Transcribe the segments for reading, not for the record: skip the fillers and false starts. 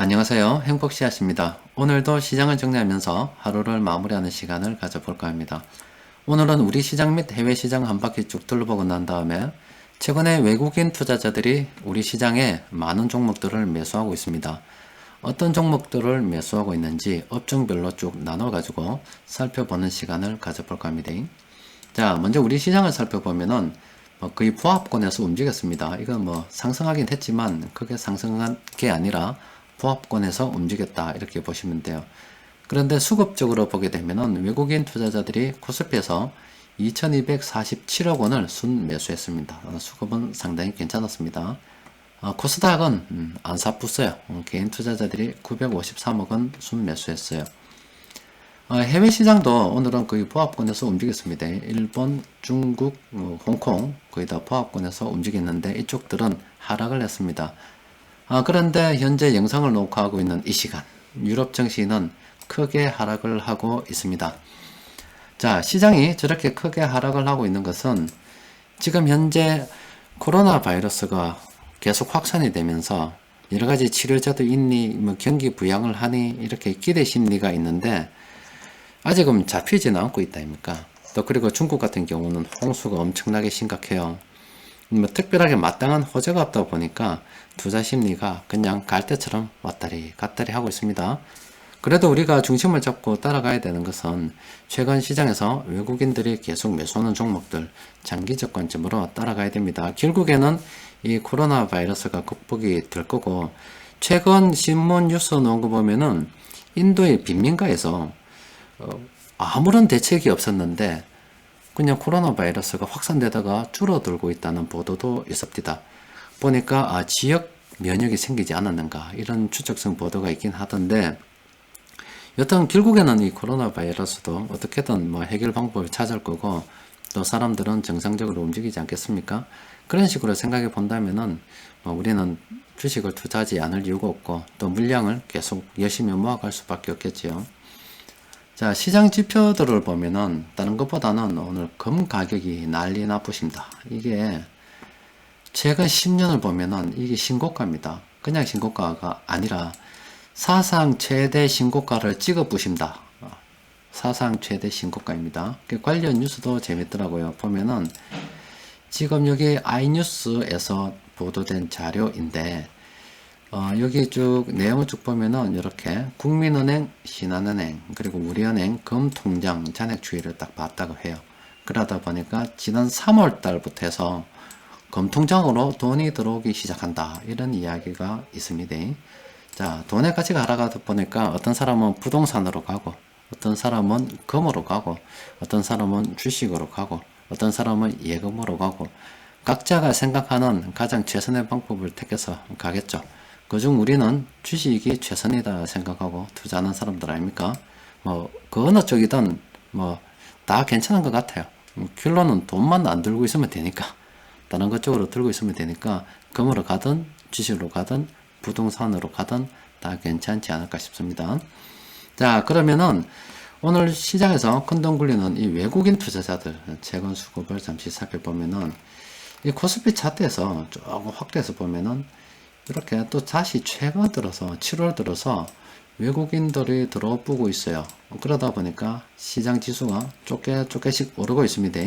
안녕하세요. 행복씨앗입니다. 오늘도 시장을 정리하면서 하루를 마무리하는 시간을 가져볼까 합니다. 오늘은 우리 시장 및 해외 시장 한 바퀴 쭉 둘러보고 난 다음에 최근에 외국인 투자자들이 우리 시장에 많은 종목들을 매수하고 있습니다. 어떤 종목들을 매수하고 있는지 업종별로 쭉 나눠가지고 살펴보는 시간을 가져볼까 합니다. 자, 먼저 우리 시장을 살펴보면은 거의 보합권에서 움직였습니다. 이건 상승하긴 했지만 크게 상승한 게 아니라 보합권에서 움직였다 이렇게 보시면 돼요. 그런데 수급적으로 보게 되면은 외국인 투자자들이 코스피에서 2247억 원을 순매수했습니다. 수급은 상당히 괜찮았습니다. 코스닥은 안 사붙어요. 개인 투자자들이 953억 원 순매수했어요. 해외 시장도 오늘은 거의 보합권에서 움직였습니다. 일본, 중국, 홍콩 거의 다 보합권에서 움직였는데 이쪽들은 하락을 했습니다. 그런데 현재 영상을 녹화하고 있는 이 시간 유럽 증시는 크게 하락을 하고 있습니다. 자, 시장이 저렇게 크게 하락을 하고 있는 것은 지금 현재 코로나 바이러스가 계속 확산이 되면서 여러가지 치료제도 있니, 경기 부양을 하니 이렇게 기대 심리가 있는데 아직은 잡히지는 않고 있다 아닙니까? 또 그리고 중국 같은 경우는 홍수가 엄청나게 심각해요. 특별하게 마땅한 호재가 없다 보니까 투자 심리가 그냥 갈대처럼 왔다리 갔다리 하고 있습니다. 그래도 우리가 중심을 잡고 따라가야 되는 것은 최근 시장에서 외국인들이 계속 매수하는 종목들 장기적 관점으로 따라가야 됩니다. 결국에는 이 코로나 바이러스가 극복이 될 거고, 최근 신문 뉴스 나온 거 보면은 인도의 빈민가에서 아무런 대책이 없었는데 그냥 코로나 바이러스가 확산되다가 줄어들고 있다는 보도도 있습니다. 보니까 지역 면역이 생기지 않았는가 이런 추측성 보도가 있긴 하던데, 여튼 결국에는 이 코로나 바이러스도 어떻게든 해결 방법을 찾을 거고 또 사람들은 정상적으로 움직이지 않겠습니까? 그런 식으로 생각해 본다면은 우리는 주식을 투자하지 않을 이유가 없고 또 물량을 계속 열심히 모아갈 수밖에 없겠지요. 자, 시장 지표들을 보면은 다른 것보다는 오늘 금 가격이 난리 나쁘십니다. 이게 최근 10년을 보면은 이게 신고가입니다. 그냥 신고가가 아니라 사상 최대 신고가를 찍어 부십니다. 사상 최대 신고가입니다. 관련 뉴스도 재밌더라고요. 보면은 지금 여기 아이뉴스에서 보도된 자료인데 여기 쭉 내용을 쭉 보면은 이렇게 국민은행, 신한은행, 그리고 우리은행 금통장 잔액 추이를 딱 봤다고 해요. 그러다 보니까 지난 3월 달부터 해서 금통장으로 돈이 들어오기 시작한다 이런 이야기가 있습니다. 자, 돈의 가치가 하락하다 보니까 어떤 사람은 부동산으로 가고 어떤 사람은 금으로 가고 어떤 사람은 주식으로 가고 어떤 사람은 예금으로 가고 각자가 생각하는 가장 최선의 방법을 택해서 가겠죠. 그중 우리는 주식이 최선이다 생각하고 투자하는 사람들 아닙니까? 그 어느 쪽이든 다 괜찮은 것 같아요. 결론은 돈만 안 들고 있으면 되니까, 다른 것 쪽으로 들고 있으면 되니까 금으로 가든 주식으로 가든 부동산으로 가든 다 괜찮지 않을까 싶습니다. 자, 그러면은 오늘 시장에서 큰돈 굴리는 이 외국인 투자자들 최근 수급을 잠시 살펴보면은 이 코스피 차트에서 조금 확대해서 보면은 이렇게 또 다시 최근 들어서 7월 들어서 외국인들이 들어오고 있어요. 그러다 보니까 시장 지수가 조금씩 오르고 있습니다.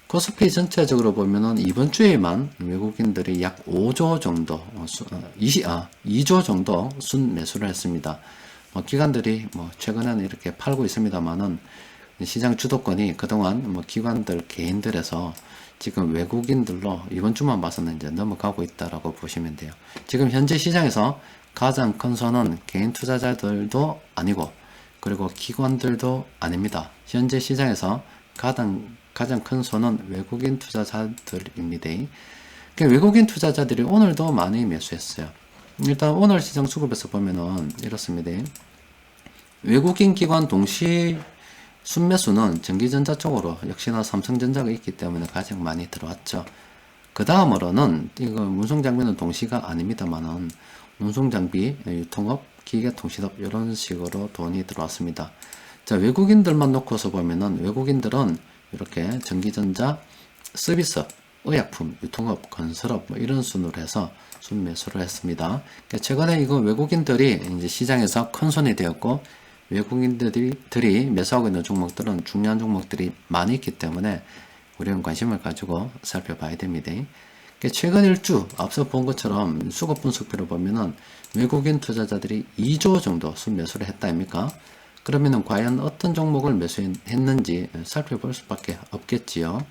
코스피 전체적으로 보면은 이번 주에만 외국인들이 약 5조 정도, 2조 정도 순매수를 했습니다. 기관들이 최근에는 이렇게 팔고 있습니다만은 시장 주도권이 그동안 기관들, 개인들에서 지금 외국인들로 이번 주만 봐서는 이제 넘어가고 있다라고 보시면 돼요. 지금 현재 시장에서 가장 큰 손은 개인 투자자들도 아니고 그리고 기관들도 아닙니다. 현재 시장에서 가장 큰 손은 외국인 투자자들입니다. 외국인 투자자들이 오늘도 많이 매수했어요. 일단 오늘 시장 수급에서 보면은 이렇습니다. 외국인 기관 동시 순매수는 전기전자 쪽으로 역시나 삼성전자가 있기 때문에 가장 많이 들어왔죠. 그 다음으로는 이거 운송장비는 동시가 아닙니다만은 운송장비, 유통업, 기계통신업 이런 식으로 돈이 들어왔습니다. 자, 외국인들만 놓고서 보면은 외국인들은 이렇게 전기전자, 서비스 의약품, 유통업, 건설업 뭐 이런 순으로 해서 순매수를 했습니다. 그러니까 최근에 이거 외국인들이 이제 시장에서 큰 손이 되었고 외국인들이 매수하고 있는 종목들은 중요한 종목들이 많이 있기 때문에 우리는 관심을 가지고 살펴봐야 됩니다. 그러니까 최근 일주 앞서 본 것처럼 수급 분석표를 보면은 외국인 투자자들이 2조 정도 순매수를 했다 아닙니까? 그러면은 과연 어떤 종목을 매수했는지 살펴볼 수밖에 없겠지요.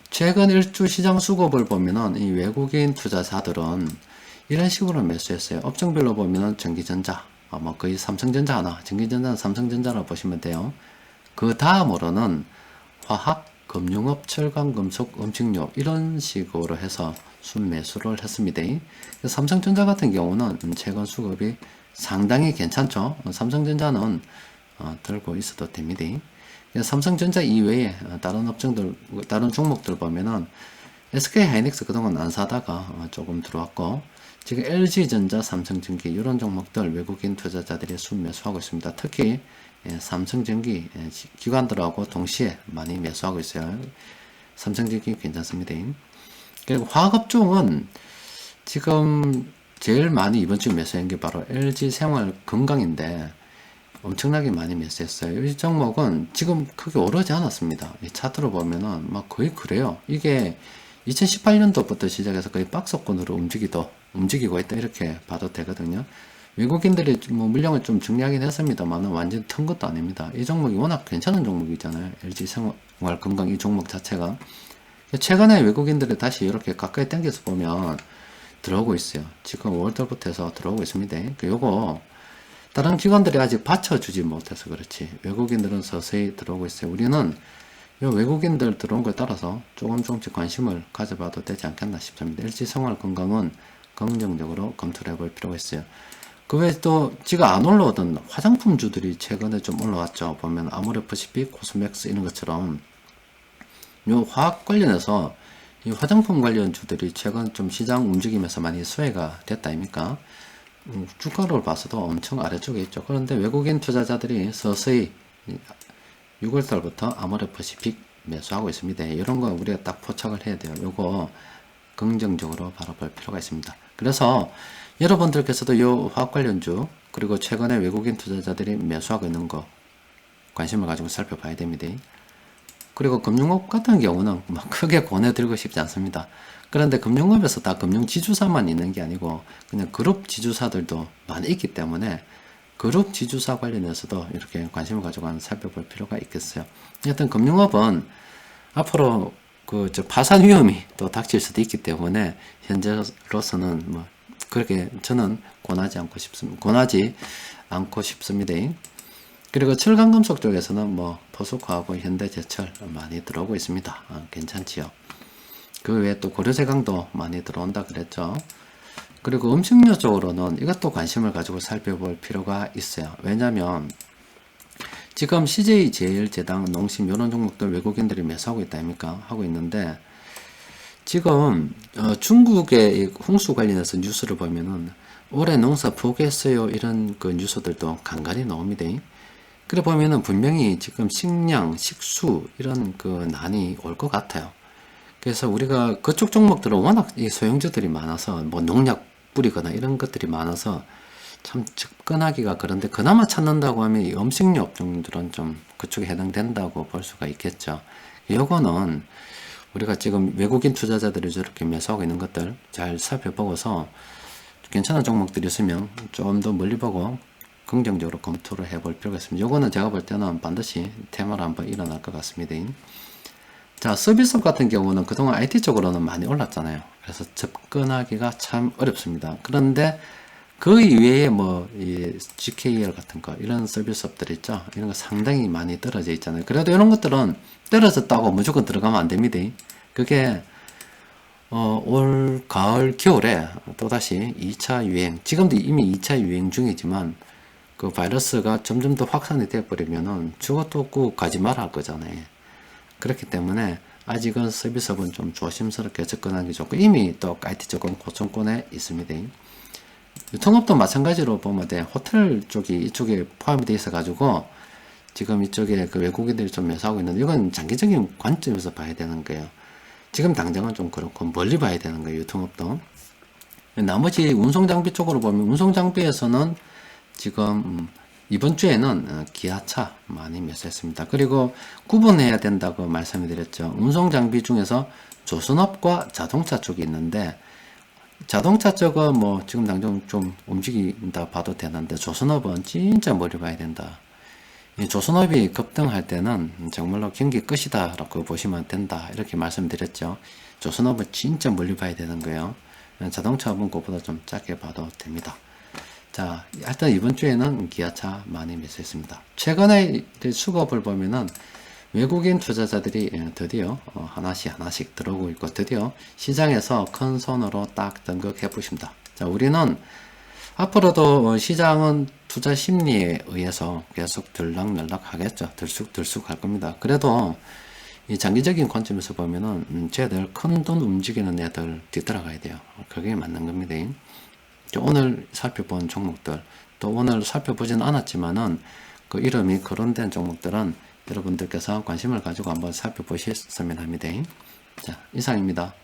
최근 일주 시장 수급을 보면은 이 외국인 투자자들은 이런 식으로 매수했어요. 업종별로 보면은 전기전자, 뭐 거의 삼성전자 하나, 전기전자는 삼성전자라고 보시면 돼요. 그 다음으로는 화학, 금융업, 철강, 금속, 음식료 이런 식으로 해서 순매수를 했습니다. 삼성전자 같은 경우는 최근 수급이 상당히 괜찮죠. 삼성전자는 들고 있어도 됩니다. 삼성전자 이외에 다른 업종들, 다른 종목들 보면은 SK하이닉스 그동안 안 사다가 조금 들어왔고 지금 LG전자, 삼성전기 이런 종목들 외국인 투자자들이 순매수하고 있습니다. 특히 삼성전기 기관들하고 동시에 많이 매수하고 있어요. 삼성전기 괜찮습니다. 그리고 화학업종은 지금 제일 많이 이번 주 매수한 게 바로 LG생활건강인데 엄청나게 많이 매수했어요. 이 종목은 지금 크게 오르지 않았습니다. 이 차트로 보면은 막 거의 그래요. 이게 2018년도부터 시작해서 거의 박스권으로 움직이고 있다 이렇게 봐도 되거든요. 외국인들이 뭐 물량을 좀 정리하긴 했습니다만 완전 튼 것도 아닙니다. 이 종목이 워낙 괜찮은 종목이잖아요. LG생활건강 이 종목 자체가 최근에 외국인들이 다시 이렇게 가까이 당겨서 보면 들어오고 있어요. 지금 5월달부터 해서 들어오고 있습니다. 요거 다른 기관들이 아직 받쳐주지 못해서 그렇지 외국인들은 서서히 들어오고 있어요. 우리는 요 외국인들 들어온 거에 따라서 조금씩 관심을 가져봐도 되지 않겠나 싶습니다. LG생활건강은 긍정적으로 검토를 해볼 필요가 있어요. 그 외에 또 지가 안 올라오던 화장품주들이 최근에 좀 올라왔죠. 보면 아모레퍼시픽, 코스맥스 이런 것처럼 요 화학 관련해서 이 화장품 관련 주들이 최근 좀 시장 움직임에서 많이 수혜가 됐다 아닙니까? 주가를 봐서도 엄청 아래쪽에 있죠. 그런데 외국인 투자자들이 서서히 6월달부터 아모레퍼시픽 매수하고 있습니다. 이런 거 우리가 딱 포착을 해야 돼요. 요거 긍정적으로 바라볼 필요가 있습니다. 그래서 여러분들께서도 이 화학 관련주 그리고 최근에 외국인 투자자들이 매수하고 있는 거 관심을 가지고 살펴봐야 됩니다. 그리고 금융업 같은 경우는 막 크게 권해드리고 싶지 않습니다. 그런데 금융업에서 다 금융지주사만 있는 게 아니고 그냥 그룹 지주사들도 많이 있기 때문에 그룹 지주사 관련해서도 이렇게 관심을 가지고 살펴볼 필요가 있겠어요. 여튼 금융업은 앞으로 파산 위험이 또 닥칠 수도 있기 때문에 현재로서는 뭐 그렇게 저는 권하지 않고 싶습니다. 그리고 철강금속 쪽에서는 뭐 포스코하고 현대제철 많이 들어오고 있습니다. 괜찮지요. 그 외에 또 고려제강도 많이 들어온다 그랬죠. 그리고 음식료 쪽으로는 이것도 관심을 가지고 살펴볼 필요가 있어요. 왜냐면 지금 CJ제일제당, 농심 이런 종목들 외국인들이 매수하고 있다 아닙니까? 하고 있는데 지금 중국의 홍수 관련해서 뉴스를 보면은 올해 농사 포기했어요 이런 그 뉴스들도 간간히 나옵니다. 그래 보면은 분명히 지금 식량, 식수 이런 그 난이 올 것 같아요. 그래서 우리가 그쪽 종목들은 워낙 이 소형주들이 많아서 뭐 농약 뿌리거나 이런 것들이 많아서 참 접근하기가 그런데 그나마 찾는다고 하면 이 음식료 업종들은 좀 그쪽에 해당된다고 볼 수가 있겠죠. 요거는 우리가 지금 외국인 투자자들이 저렇게 매수하고 있는 것들 잘 살펴보고서 괜찮은 종목들이 있으면 좀 더 멀리 보고 긍정적으로 검토를 해볼 필요가 있습니다. 요거는 제가 볼 때는 반드시 테마로 한번 일어날 것 같습니다. 자, 서비스업 같은 경우는 그동안 IT 쪽으로는 많이 올랐잖아요. 그래서 접근하기가 참 어렵습니다. 그런데 그 이외에 뭐, 이 GKL 같은 거, 이런 서비스업들 있죠? 이런 거 상당히 많이 떨어져 있잖아요. 그래도 이런 것들은 떨어졌다고 무조건 들어가면 안 됩니다. 그게, 올, 가을, 겨울에 또다시 2차 유행, 지금도 이미 2차 유행 중이지만, 그 바이러스가 점점 더 확산이 되어버리면은 죽어도 없고 가지 말아 할 거잖아요. 그렇기 때문에 아직은 서비스업은 좀 조심스럽게 접근하기 좋고 이미 또 IT 쪽은 고점권에 있습니다. 유통업도 마찬가지로 보면 돼. 호텔 쪽이 이쪽에 포함이 되어 있어 가지고 지금 이쪽에 그 외국인들이 좀 매수하고 있는데 이건 장기적인 관점에서 봐야 되는 거예요. 지금 당장은 좀 그렇고 멀리 봐야 되는 거예요. 유통업도. 나머지 운송장비 쪽으로 보면 운송장비에서는 지금 이번 주에는 기아차 많이 매수했습니다. 그리고 구분해야 된다고 말씀을 드렸죠. 운송장비 중에서 조선업과 자동차 쪽이 있는데 자동차 쪽은 뭐 지금 당장 좀 움직인다 봐도 되는데 조선업은 진짜 멀리 봐야 된다. 이 조선업이 급등할 때는 정말로 경기 끝이다 라고 보시면 된다 이렇게 말씀드렸죠. 조선업은 진짜 멀리 봐야 되는 거예요. 자동차업은 그보다 좀 작게 봐도 됩니다. 자, 일단 이번 주에는 기아차 많이 매수했습니다. 최근에 수급을 보면은 외국인 투자자들이 드디어 하나씩 들어오고 있고 드디어 시장에서 큰 손으로 딱 등극해 보십니다. 자, 우리는 앞으로도 시장은 투자 심리에 의해서 계속 들락날락 하겠죠. 들쑥들쑥 할 겁니다. 그래도 이 장기적인 관점에서 보면은 쟤들 큰 돈 움직이는 애들 뒤따라가야 돼요. 그게 맞는 겁니다. 오늘 살펴본 종목들 또 오늘 살펴보지는 않았지만은 그 이름이 거론된 종목들은 여러분들께서 관심을 가지고 한번 살펴보셨으면 합니다. 자, 이상입니다.